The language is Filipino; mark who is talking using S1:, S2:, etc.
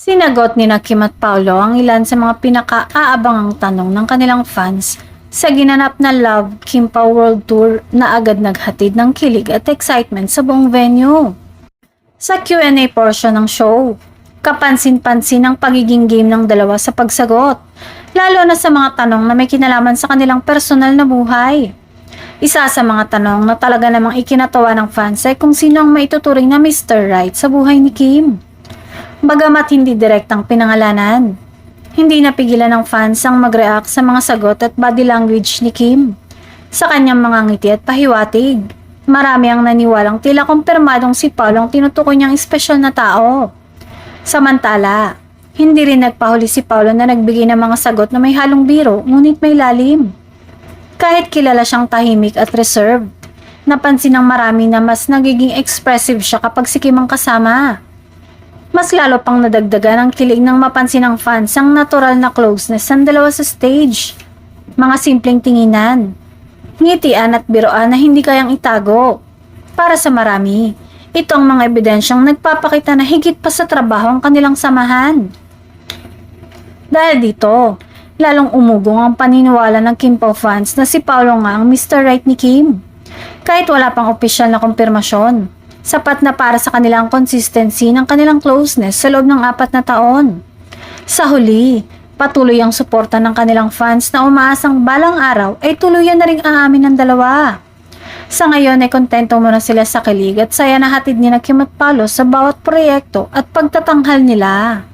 S1: Sinagot ni Kim at Paolo ang ilan sa mga pinaka-aabangang tanong ng kanilang fans sa ginanap na Love Kim Pao World Tour na agad naghatid ng kilig at excitement sa buong venue. Sa Q&A portion ng show, kapansin-pansin ang pagiging game ng dalawa sa pagsagot, lalo na sa mga tanong na may kinalaman sa kanilang personal na buhay. Isa sa mga tanong na talaga namang ikinatawa ng fans ay kung sino ang maituturing na Mr. Right sa buhay ni Kim. Bagamat hindi direktang pinangalanan, hindi napigilan ng fans ang mag-react sa mga sagot at body language ni Kim. Sa kanyang mga ngiti at pahiwatig, marami ang naniwalang tila kumpirmadong si Paolo ang tinutukoy niyang espesyal na tao. Samantala, hindi rin nagpahuli si Paolo na nagbigay ng mga sagot na may halong biro ngunit may lalim. Kahit kilala siyang tahimik at reserved, napansin ng marami na mas nagiging expressive siya kapag si Kim ang kasama. Mas lalo pang nadagdagan ang kilig ng mapansin ng fans ang natural na closeness ng dalawa sa stage. Mga simpleng tinginan, ngitian at biroan na hindi kayang itago. Para sa marami, ito ang mga ebidensyang nagpapakita na higit pa sa trabaho ang kanilang samahan. Dahil dito, lalong umugong ang paniniwala ng Kim Pao fans na si Paolo nga ang Mr. Right ni Kim. Kahit wala pang opisyal na kumpirmasyon, sapat na para sa kanilang consistency ng kanilang closeness sa loob ng 4 na taon. Sa huli, patuloy ang suporta ng kanilang fans na umaasang balang araw ay tuluyan na ring aamin ng dalawa. Sa ngayon ay kontento muna sila sa kilig at saya na hatid ni Kim at Paolo sa bawat proyekto at pagtatanghal nila.